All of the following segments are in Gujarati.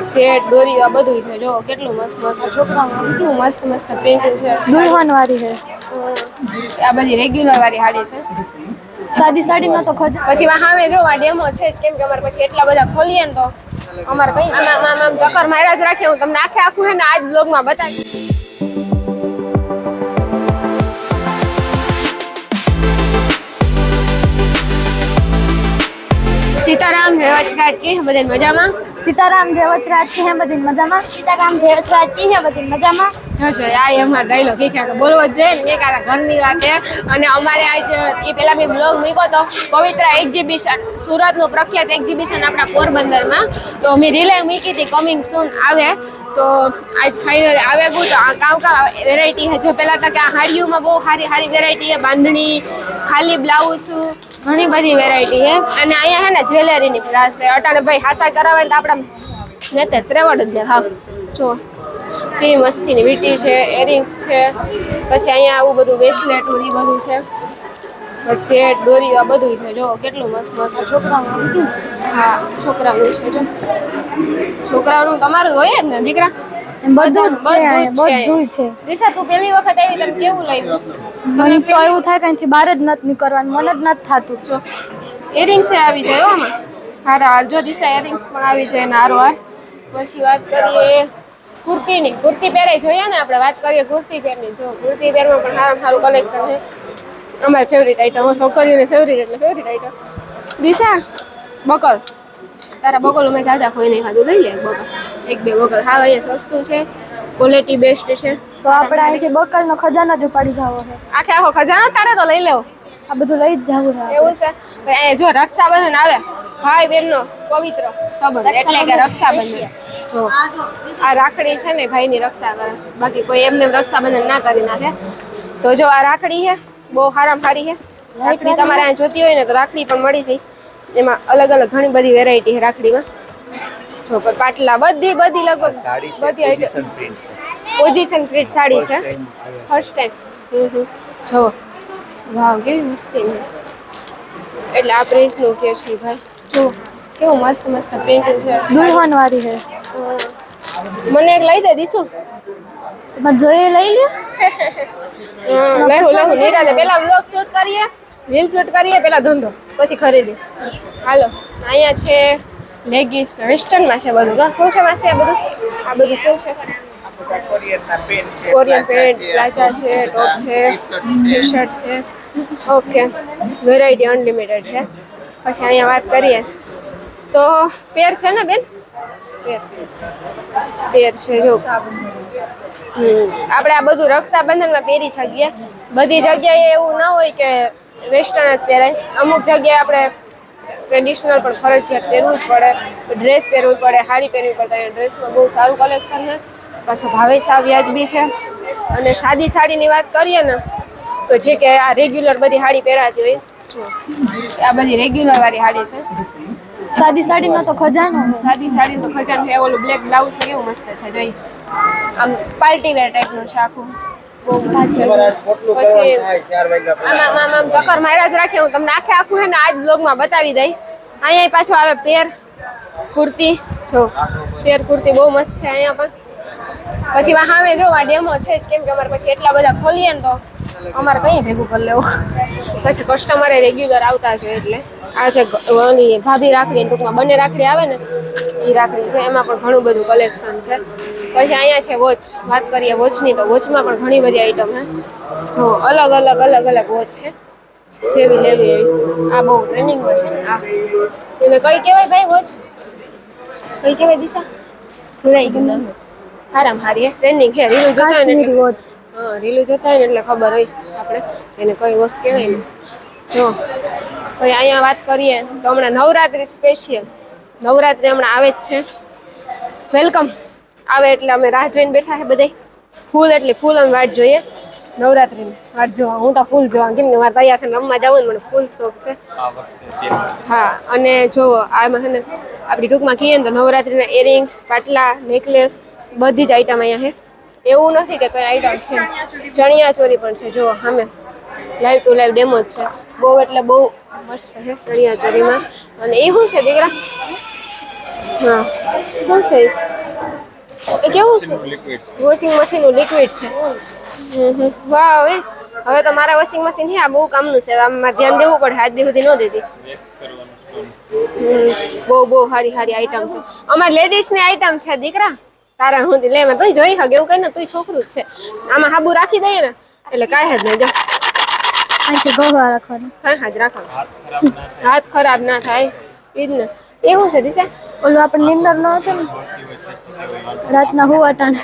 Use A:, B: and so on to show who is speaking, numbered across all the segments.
A: સેટ દોરી આ બધું છે જો કેટલું મસ્ત મસ્ત છોકરાઓનું કેટલું મસ્ત મસ્ત પ્રિન્ટ છે
B: દુલ્હન વાળી છે
A: આ બધી રેગ્યુલર વાળી હાડી છે
B: સાદી સાડીમાં તો ખજા
A: પછી સામે જો આ ડેમો છે જ કેમ કે અમારે પછી એટલા બધા ખોલીએ ને તો અમારે કઈ આમ ચક્કર માર્યા જ રાખે હું તમને આખે આખું હે ને આજ બ્લોગમાં બતાવી સીતારામ જય વચરાજ કી બધાને મજામાં
B: સીતારામ જય વચરાજ કી હે બધી મજામાં સીતારામ જય વચરાજ કી હે બધી મજામાં
A: જો આ અમાર ડાયલોગ કે ક્યાં બોલવો જ જોઈએ ને એક આ ઘરની વાત છે અને અમારે આજ એ પેલા મેં બ્લોગ મૂક્યો તો પવિત્ર એક્ઝિબિશન સુરતનું પ્રખ્યાત એક્ઝિબિશન આપણા પોરબંદરમાં તો મેં રીલે મૂકી હતી કમિંગ સૂન આવે તો આજ ફાઇનલ આવે ગયું તો કાંકા વેરાયટી છે જો પેલા તક આ હાડીઓમાં બહુ સારી સારી વેરાયટી છે બાંધણી ખાલી બ્લાઉઝ ઘણી બધી વેરાયટી છે અને અહીંયા છે ને જ્વેલરીની ક્લાસ છે અટાણે ભાઈ હાસા કરાવે તો આપણા ને તે ત્રેવડ જ ને હા જો કેવી મસ્તીની વીટી છે એરિંગ્સ છે પછી અહીંયા આવું બધું બ્રેસલેટ ને બધું છે સેટ દોરી આ બધું છે જો કેટલું મસ્ત મસ્ત છોકરાઓનું હા છોકરાઓનું છે જો છોકરાઓનું તમારું હોય જ ને દીકરા
B: બધું જ છે
A: બધું જ
B: બધું છે
A: દિશા તું પહેલી વખત આવી તને કેવું લાગ્યું
B: મને તો એવું થાય કે અહીંથી બહાર જ નથી નીકળવાનું મન જ નથી થતું
A: જો એરિંગ્સ આવી જાય આમાં હારા જો દિશા એરિંગ્સ પણ આવી જાય ને હારો હાર પછી વાત કરીએ કુર્તીની કુર્તી પહેરાઈ જોઈએ ને આપણે વાત કરીએ કુર્તી પહેરની જો કુર્તી પહેરમાં પણ સારું સારું કલેક્શન છે અમારી ફેવરિટ આઈટમ છોકરીઓની ફેવરિટ એટલે ફેવરિટ આઈટમ દિશા બકલ તારા બકલ મેં જાજા કોઈ નહીં ખાધું લઈ લે બકલ એક બે બકલ હા અહીંયા સસ્તું છે ક્વોલિટી બેસ્ટ છે
B: તો આપણે અહીંથી બકલનો ખજાનો જ ઉપાડી જાવો છે
A: આખે આખો ખજાનો તારે તો લઈ લેવો
B: આ બધું લઈ જ જવું છે
A: એવું છે અહીંયા જો રક્ષાબંધન આવે ભાઈ બહેનનો પવિત્ર સંબંધ એટલે કે રક્ષાબંધન જો આ રાખડી છે ને ભાઈની રક્ષા કરે બાકી કોઈ એમને રક્ષાબંધન ના કરી નાખે તો જો આ રાખડી છે બહુ સારામાં સારી છે રાખડી તમારે અહીંયા જોતી હોય ને તો રાખડી પણ મળી જાય એમાં અલગ અલગ ઘણી બધી વેરાયટી છે રાખડીમાં જો પર પાટલા બધી લગભગ બધી આઈટમ પોઝિશન પ્રિન્ટ સાડી છે ફર્સ્ટ ટાઈમ જો વાવ કેવી મસ્તી છે એટલે આ પ્રિન્ટનું કે છે ભાઈ જો કેવું મસ્ત મસ્ત પ્રિન્ટ છે
B: દુલ્હન વાળી છે
A: મને એક લઈ દે દીશું
B: તમે જોઈએ લઈ લ્યો
A: લહુ નિરાતે પેલા વ્લોગ શૂટ કરીએ રીલ શૂટ કરીએ પેલા ધંધો પછી ખરીદી હાલો અહીંયા છે લેગીસ વેસ્ટર્નમાં છે બધું શું છે માસી આ બધું શું છે કોરિયન પેન્ટ પ્લાઝા છે ટોપ છે ટી શર્ટ છે ઓકે વેરાયટી અનલિમિટેડ છે પછી અહીંયા વાત કરીએ તો પેર છે ને બેન પેર છે જો આપણે આ બધું રક્ષાબંધનમાં પહેરી શકીએ બધી જગ્યાએ એવું ના હોય કે વેસ્ટર્ન જ પહેરાય અમુક જગ્યાએ આપણે ટ્રેડિશનલ પણ ફરજિયાત પહેરવું જ પડે ડ્રેસ પહેરવું પડે સાડી પહેરવી પડે ડ્રેસમાં બહુ સારું કલેક્શન છે પાછો ભાવે સાવ વ્યાજબી છે અને સાદી સાડીની વાત કરીએ ને તો જે કે આ રેગ્યુલર બધી સાડી પહેરાતી હોય જો આ બધી રેગ્યુલર વાળી સાડી છે
B: સાદી સાડીમાં તો ખજાનો છે
A: સાદી સાડી તો ખજાનો છે ઓલું બ્લેક બ્લાઉઝ ને કેવું મસ્ત છે જોઈ આમ પાર્ટી વેર ટાઈપનું છે આખું બહુ મસ્ત છે પછી આમ ચક્કર માર્યા જ રાખે હું તમને આખે આખું છે ને આજ બ્લોગમાં બતાવી દઈ અહીંયા પાછું આવે પેર કુર્તી જો પેર કુર્તી બહુ મસ્ત છે અહીંયા પણ પછી સામે જો આ ડેમો છે જ કેમ કે અમારે પછી એટલા બધા ખોલીએ ને તો અમારે કઈ ભેગું કરી લેવું પછી કસ્ટમરે રેગ્યુલર આવતા છે એટલે આ છે ઓલી ભાભી રાખડી ટૂંકમાં બંને રાખડી આવે ને એ રાખડી છે એમાં પણ ઘણું બધું કલેક્શન છે પછી અહીંયા છે વોચ વાત કરીએ વોચની તો વોચમાં પણ ઘણી બધી આઈટમ છે જો અલગ અલગ વોચ છે જેવી લેવી એવી આ બહુ ટ્રેનિંગમાં છે ને આ એને કઈ કહેવાય ભાઈ વોચ કઈ કહેવાય દિશા ભૂલાઈ ગયું હારામ હારી ટ્રેનિંગ છે રીલું જોતા હોય ને
B: વોચ
A: હા રીલું જોતા હોય ને એટલે ખબર હોય આપણે એને કઈ વોચ કહેવાય ને જો પછી અહીંયા વાત કરીએ તો હમણાં નવરાત્રી સ્પેશિયલ નવરાત્રી હમણાં આવે જ છે વેલકમ આવે એટલે અમે રાહ જોઈને બેઠા છે બધા ફૂલ એટલે ફૂલ અમે વાટ જોઈએ નવરાત્રીની વાટ જોવા હું તો ફૂલ જોવા કેમ કે મારે તૈયાર થઈને રમવા જવું ને મને ફૂલ શોખ છે હા અને જો આમાં છે ને આપણી ટૂંકમાં કહીએ ને તો નવરાત્રીના ઇયરિંગ્સ પાટલા નેકલેસ બધી જ આઈટમ અહીંયા છે એવું નથી કે કઈ આઈટમ છે ચણિયા ચોરી પણ છે જો સામે લાઈવ ટુ લાઈવ ડેમો જ છે બહુ એટલે બહુ મસ્ત છે ચણિયા ચોરીમાં અને એ શું છે દીકરા હા શું છે એ કેવું છે વોશિંગ મશીન નું લિક્વિડ છે વાહ હવે તો મારા વોશિંગ મશીન છે આ બહુ કામનું છે આમાં ધ્યાન દેવું પડે આજ દી સુધી ન દેતી બહુ સારી આઈટમ છે અમારે લેડીઝ ની આઈટમ છે દીકરા તારા હું લે તું જોઈ હગે એવું કઈ ને તું છોકરું જ છે આમાં હાબુ રાખી દઈએ ને એટલે કાંઈ જ નહીં જો
B: અહીંથી ગોવા રાખવાનું
A: હા જ રાખવાનું હાથ ખરાબ ના થાય ઈ જ ને એવું છે દિશા
B: ઓલું આપણે નીંદર ન હતો ને રાતના હુવાટાને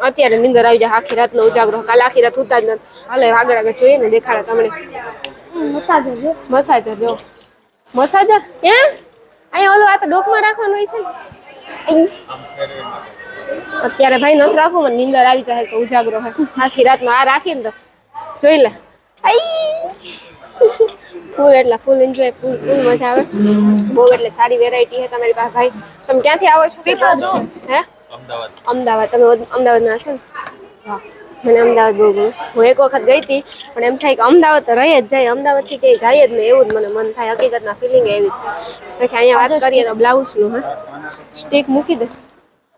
A: અત્યારે નીંદર આવી જાય આખી રાતનો ઉજાગરો કાલ આખી રાત ઉતા જ નથી હાલે આગળ આગળ જોઈએ ને દેખાડે તમને
B: મસાજર જો
A: મસાજર જો મસાજર હે અહીંયા ઓલું આ તો ડોકમાં રાખવાનું હોય છે ને અત્યારે ભાઈ નથી રાખવું મને નીંદર આવી જાય તો ઉજાગરો હે આખી રાતનો આ રાખીને તો જોઈ લે ફૂલ એન્જોય ફૂલ મજા આવે બહુ એટલે સારી વેરાયટી છે તમારી પાસે ભાઈ તમે ક્યાંથી આવો છો હે અમદાવાદ તમે અમદાવાદના હશો ને હા મને અમદાવાદ બહુ ગમે હું એક વખત ગઈ હતી પણ એમ થાય કે અમદાવાદ તો રહી જ જાય અમદાવાદથી ક્યાંય જાય જ નહીં એવું જ મને મન થાય હકીકતના ફિલિંગ એવી પછી અહીંયા વાત કરીએ તો બ્લાઉઝનું હા સ્ટીક મૂકી દે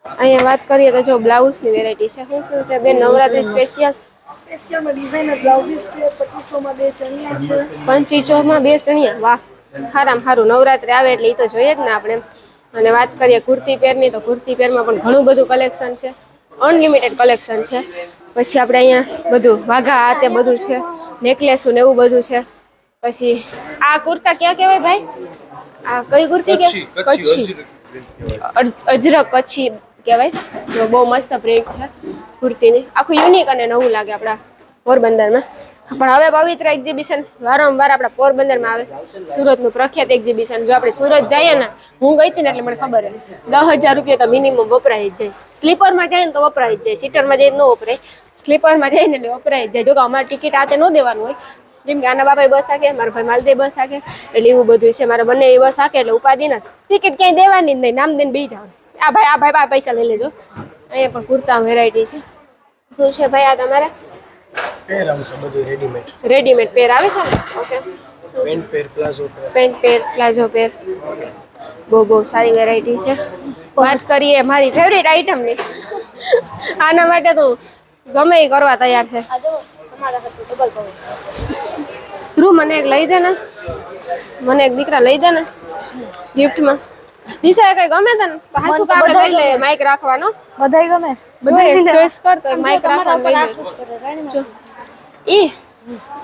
A: અહીંયા વાત કરીએ તો જો બ્લાઉઝની વેરાયટી છે શું છે બેન નવરાત્રી
C: સ્પેશિયલમાં ડિઝાઇનર બ્લાઉઝીસ છે 2500માં 2 ચણિયા છે
A: 2500માં 2 ચણિયા વાહ સારામાં સારું નવરાત્રી આવે એટલે એ તો જોઈએ જ ને આપણે અને વાત કરીએ કુર્તી પેરની તો કુર્તી પેરમાં પણ ઘણું બધું કલેક્શન છે અનલિમિટેડ કલેક્શન છે પછી આપણે અહીંયા બધું વાઘા આ તે બધું છે નેકલેસું ને એવું બધું છે પછી આ કુર્તા ક્યાં કહેવાય ભાઈ આ કઈ કુર્તી કે કચ્છી અજરક કચ્છી કહેવાય બહુ મસ્ત પ્રિન્ટ છે કુર્તીની આખું યુનિક અને નવું લાગે આપણા પોરબંદરમાં પણ હવે પવિત્ર એક્ઝિબિશન વારંવાર આપણા પોરબંદરમાં આવે સુરતનું પ્રખ્યાત એક્ઝિબિશન જો આપણે સુરત જઈએ ને હું ગઈ હતી ને એટલે મને ખબર છે 10,000 રૂપિયા તો મિનિમમ વપરાય જ જાય સ્લીપરમાં જાય ને તો વપરાય જ જાય સીટરમાં જાય ન વપરાય સ્લીપરમાં જાય ને એટલે વપરાય જ જાય જો કે અમારી ટિકિટ આતે ન દેવાનું હોય જેમ કે આના બાપાએ બસ હાકે મારા ભાઈ માલદે બસ હાકે એટલે એવું બધું છે મારા બંને એ બસ હાકે એટલે ઉપાધિ નથી ટિકિટ ક્યાંય દેવાની જ નહીં નામ દઈને બી જાવ આ ભાઈ પૈસા લઈ લેજો અહીંયા પણ કુર્તા વેરાયટી છે શું છે ભાઈ આ તમારે
C: પેર આવશે બધું
A: રેડીમેડ પેર આવે છે ને ઓકે પેન્ટ પેર પ્લાઝો પેર બહુ સારી વેરાયટી છે વાત કરીએ મારી ફેવરિટ આઈટમની આના માટે તો ગમે એ કરવા તૈયાર છે ધ્રુવ મને એક લઈ દે ને મને એક દીકરા લઈ દે ને ગિફ્ટમાં દિશા કઈ ગમે તને હાસુ કા આપણે લઈ લઈએ માઈક રાખવાનો
B: બધાય ગમે
A: બધાય ચોઈસ કર તો માઈક રાખવાનો લઈ લે ઈ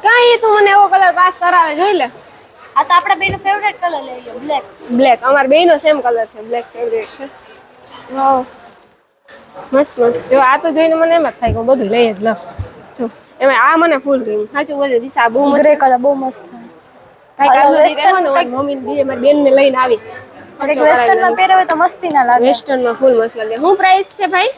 A: કાઈ તું મને એવો કલર પાસ કરાવે જોઈ લે
B: આ તો આપણા બેનો ફેવરેટ કલર લઈ લો
A: બ્લેક અમાર બેયનો સેમ કલર છે બ્લેક ફેવરેટ છે વાવ મસ્ત જો આ તો જોઈને મને એમ જ થાય કે બધું લઈ જ લઉં જો એમાં આ મને ફૂલ ગયું સાચું બોલે દિશા બહુ મસ્ત
B: ગ્રે કલર બહુ મસ્ત
A: ભાઈ કાલ નો દી રહેવાનો મમ્મી દીએ મારી બેન ને લઈને આવી
B: અને વેસ્ટર્ન માં પહેરે હોય તો મસ્તી ના લાગે
A: વેસ્ટર્ન માં ફૂલ મસ્ત લાગે શું પ્રાઇસ છે ભાઈ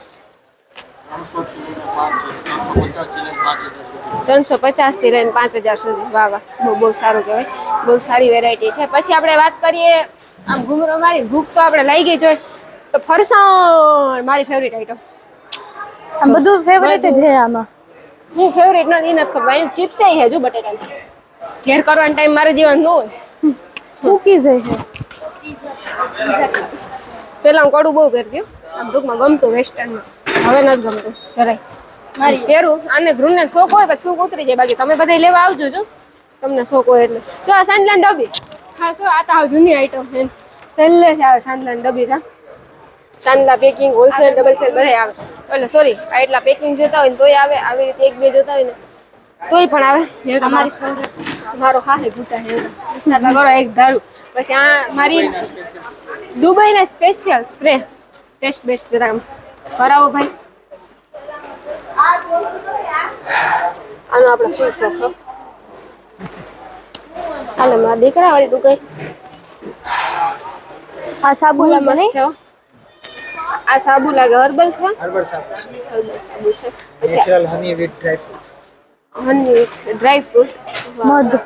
A: 350 થી લઈને 5000 સુધી વાહ બહુ સારું કહેવાય બહુ સારી વેરાયટી છે પછી આપણે વાત કરીએ આમ ઘૂમરો મારી ભૂખ તો આપણે લઈ ગઈ જોઈએ તો ફરસાણ મારી ફેવરિટ આઈટમ
B: આમ બધું ફેવરેટ જ છે આમાં
A: હું ફેવરિટ નથી ખબર એમ ચિપ્સ છે હજુ બટેટાની ઘેર કરવાનો ટાઈમ મારે જીવન ન હોય
B: કુકીઝ છે
A: પેલા હું કડું બહુ પહેરતી આમ ટૂંકમાં ગમતું વેસ્ટર્નમાં હવે નથી ગમતું જરાય મારી પહેરું આને ધ્રુવને શોખ હોય પછી શોખ ઉતરી જાય બાકી તમે બધા લેવા આવજો છો તમને શોખ હોય એટલે જો આ સાંજલાન ડબ્બી હા શું આ તો આવ જૂની આઈટમ છે પહેલેથી આવે સાંજલાન ડબ્બી તા ચાંદલા પેકિંગ હોલસેલ ડબલ સેલ બધા આવે એટલે સોરી આ એટલા પેકિંગ જોતા હોય ને તોય આવે આવી રીતે એક બે જોતા હોય ને તોય પણ આવે અમારી મારો હાહે ભૂટા હે કરો એક ધારું પછી આ મારી દુબઈના સ્પેશિયલ સ્પ્રે ટેસ્ટ બેસ્ટ જરા કરાવો ભાઈ આનો આપણે ફૂલ શોખ હાલે મારા દીકરા વાળી તું કઈ
B: આ સાબુ
A: મસ્ત છે આ સાબુ લાગે હર્બલ છે
C: હર્બલ સાબુ
A: છે પછી
C: natural honey with dry fruit
A: honey dry fruit
B: મધ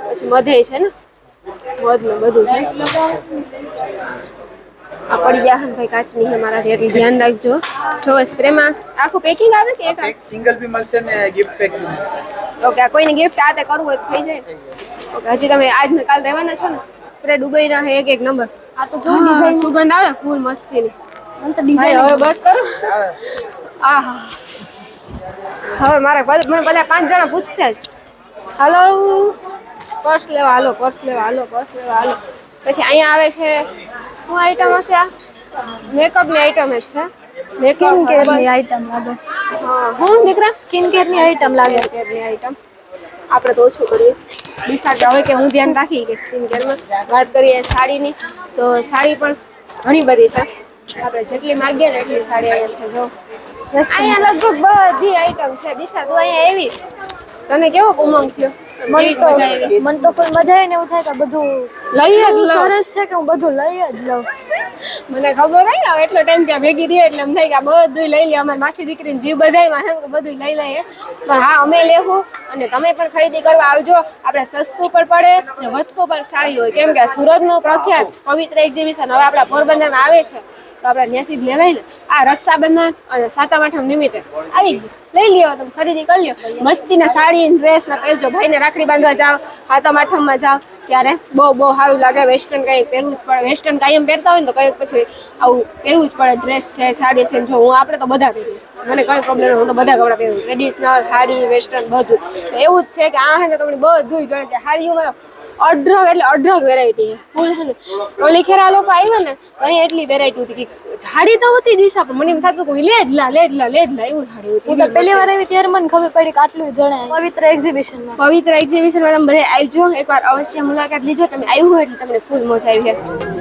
A: પછી મધે છે ને મધ ને બધું છે આ પડી ગયા હન ભાઈ કાચની છે મારાથી એટલે ધ્યાન રાખજો જો સ્પ્રેમાં આખું પેકિંગ આવે કે એક
C: સિંગલ બી મળશે ને ગિફ્ટ પેક બી મળશે
A: ઓકે આ કોઈને ગિફ્ટ આતે કરવું હોય તો થઈ જાય ઓકે હજી તમે આજ ને કાલ રહેવાના છો ને સ્પ્રે દુબઈના છે એક નંબર
B: આ તો જો ડિઝાઇન
A: સુગંધ આવે ફૂલ મસ્તીની.
B: મને તો
A: ભાઈ
B: ડિઝાઇન
A: હવે બસ કરો. આહા હવે મને બધા 5 જણા પૂછશે જ. હાલો પર્સ લેવા હાલો, પર્સ લેવા હાલો, પર્સ લેવા હાલો. પછી અહીંયા આવે છે શું આઈટમ હશે આ? મેકઅપની આઈટમ જ છે.
B: સ્કિન કેર ની આઈટમ લાગે.
A: હા હું દીકરા
B: સ્કિન કેર ની આઈટમ લાગે.
A: કેરની આઈટમ આપણે તો ઓછું કરીએ. ડિસાઈડ હવે કે હું ધ્યાન રાખી કે સ્કિન કેરમાં વાત કરીએ સાડીની તો સાડી પણ ઘણી બધી છે. આપણે જેટલી માંગીએ ને એટલી સાડી અહીંયા છે. જો અહીંયા લગભગ બધી આઈટમ છે. દિશા તું અહીંયા આવી તને કેવો ઉમંગ થયો?
B: મન તો ફૂલ મજા આવે ને એવું થાય કે બધું
A: લઈ જ
B: એટલું
A: લઉં.
B: સરસ છે કે હું બધું લઈ જ લઉં.
A: મને ખબર હોય ને હવે એટલો ટાઈમ ત્યાં ભેગી રહી એટલે એમ થાય કે આ બધું લઈ લે. અમારી માસી દીકરીને જીવ બધાયમાં છે કે બધું લઈ લઈએ. પણ હા અમે લેવું અને તમે પણ ખરીદી કરવા આવજો. આપણે સસ્તું પણ પડે અને વસ્તુ પણ સારી હોય. કેમ કે સુરતનું પ્રખ્યાત પવિત્ર એક્ઝિબિશન હવે આપણા પોરબંદરમાં આવે છે તો આપણે ત્યાંથી જ લેવાય ને. આ રક્ષાબંધન અને 7મ 8મ નિમિત્તે આવી ગયું. લઈ લ્યો તમે ખરીદી કરી લ્યો. મસ્તીના સાડી ડ્રેસ ના પહેરજો. ભાઈને રાખડી બાંધવા જાઓ 7મ 8મમાં જાઓ ત્યારે બહુ સારું લાગે. વેસ્ટર્ન કંઈક પહેરવું જ પડે. વેસ્ટર્ન કાયમ પહેરતા હોય ને તો કંઈક પછી આવું પહેરવું જ પડે. ડ્રેસ છે સાડી છે જો હું આપણે તો બધા પહેરીએ. મને કંઈ પ્રોબ્લેમ નહીં. હું તો બધા કપડાં પહેરું. ટ્રેડિશનલ સાડી વેસ્ટર્ન બધું. તો એવું જ છે કે આ હે ને તમને બધું જોડે છે. સાડીઓમાં અઢળક એટલે અઢળક વેરાયટી છે. ફૂલ છે ને ઓલી ખેરા લોકો આવ્યા ને તો અહીં એટલી વેરાયટી હતી કે સાડી તો હતી દિશા પણ મને એમ થતું કે લે જ લા એવું સાડી
B: હું તો
A: હતી.
B: પહેલી વાર આવી ત્યારે મને ખબર પડી કે આટલું જણાય પવિત્ર એક્ઝિબિશનમાં.
A: પવિત્ર એક્ઝિબિશનમાં તમે બધા આવજો એકવાર અવશ્ય મુલાકાત લીજો. તમે આવ્યું હોય એટલે તમને ફૂલ મજા આવી જાય.